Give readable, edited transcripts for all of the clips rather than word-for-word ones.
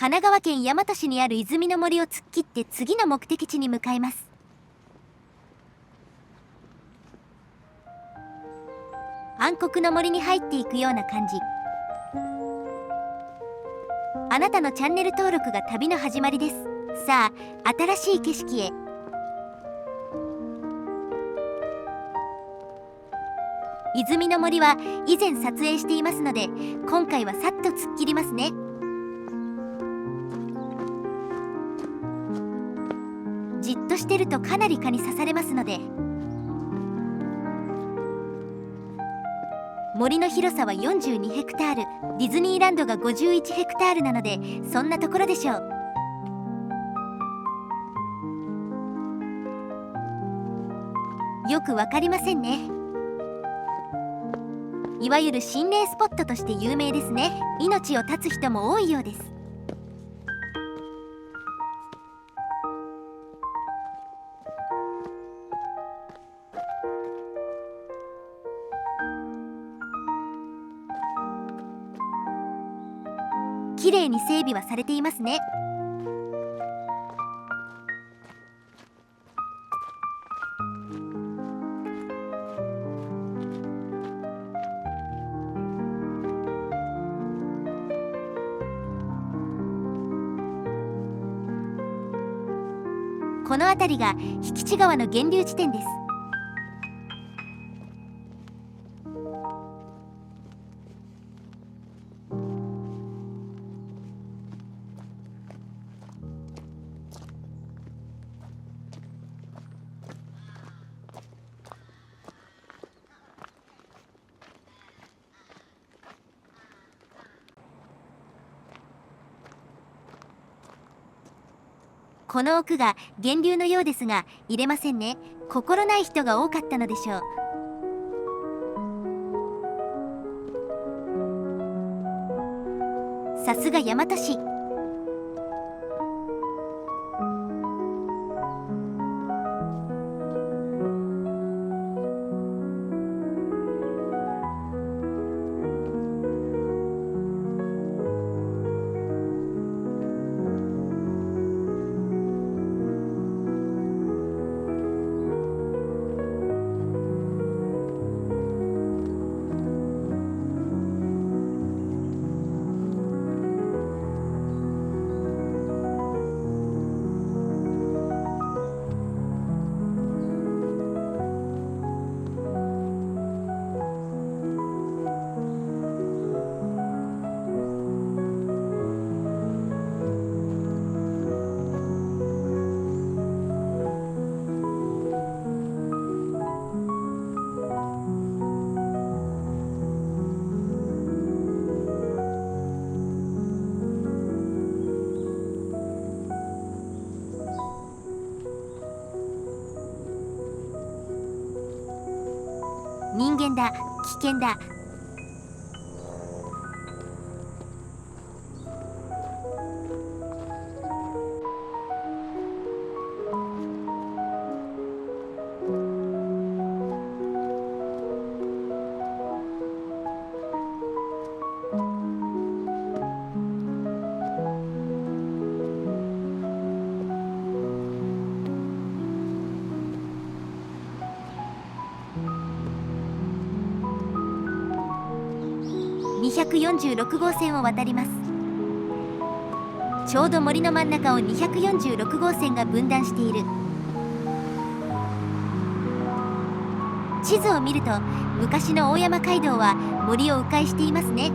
奈川県大和市にある泉の森を突っ切って次の目的地に向かいます。暗黒の森に入っていくような感じ。あなたのチャンネル登録が旅の始まりです。さあ、新しい景色へ。泉の森は以前撮影していますので、今回はさっと突っ切りますね。じっとしてるとかなり蚊に刺されますので。森の広さは42ヘクタール、ディズニーランドが51ヘクタールなので、そんなところでしょう。よくわかりませんね。いわゆる心霊スポットとして有名ですね。命を絶つ人も多いようです。きれいに整備はされていますね。この辺りが引地川の源流地点です。この奥が源流のようですが、入れませんね。心ない人が多かったのでしょう。さすが大和市。人間だ、危険だ。246号線を渡ります。ちょうど森の真ん中を246号線が分断している。地図を見ると昔の大山街道は森を迂回していますね。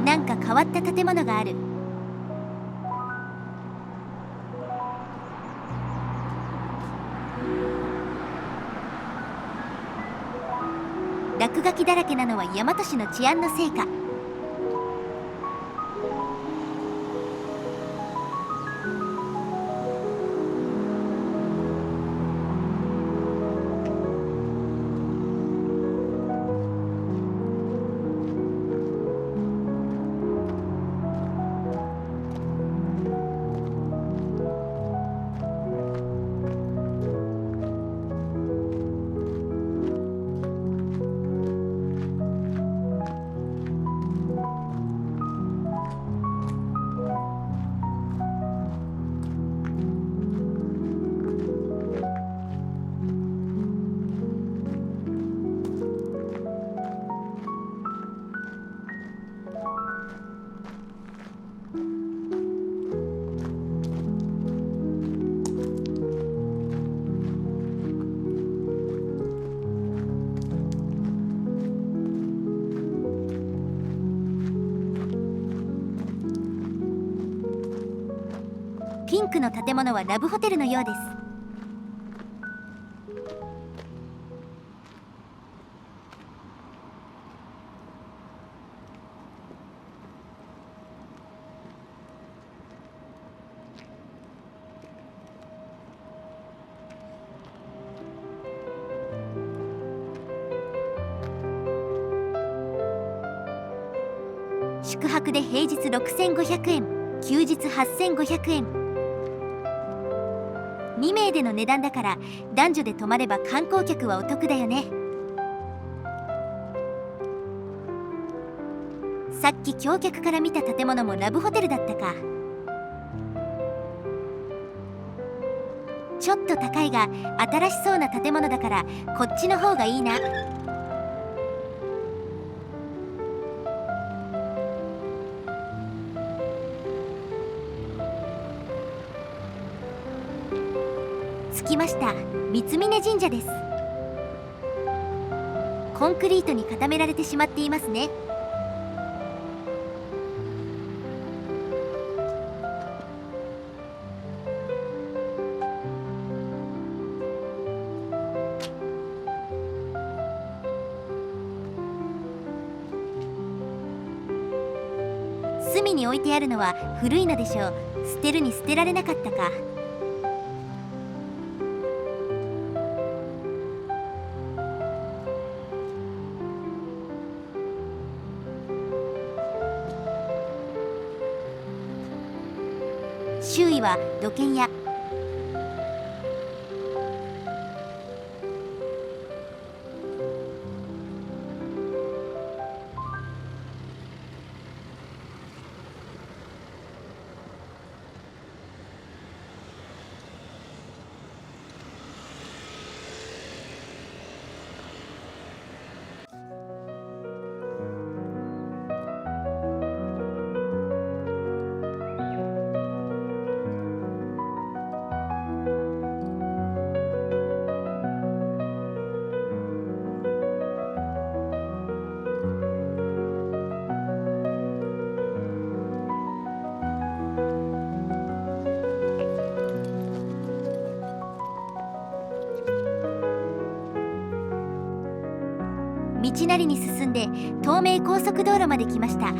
なんか変わった建物がある。落書きだらけなのは大和市の治安のせいか。くの建物はラブホテルのようです。宿泊で平日6500円、休日8500円。2名での値段だから男女で泊まれば観光客はお得だよね。さっき橋脚から見た建物もラブホテルだったか。ちょっと高いが新しそうな建物だからこっちの方がいいな。着きました。三峯神社です。コンクリートに固められてしまっていますね。隅に置いてあるのは古いのでしょう。捨てるに捨てられなかったか。周囲は土建屋。道なりに進んで東名高速道路まで来ました。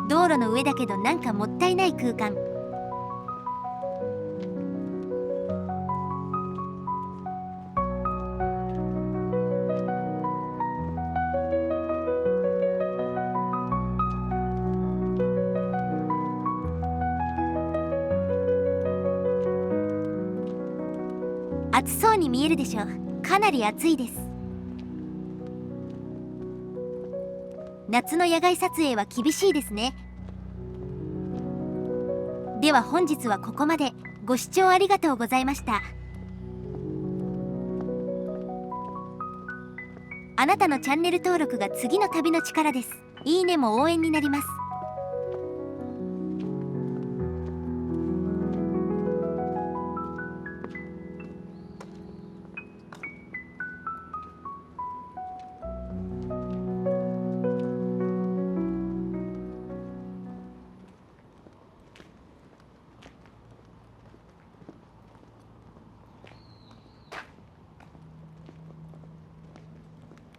道路の上だけどなんかもったいない空間。暑そうに見えるでしょ。かなり暑いです。夏の野外撮影は厳しいですね。では本日はここまで。ご視聴ありがとうございました。あなたのチャンネル登録が次の旅の力です。いいねも応援になります。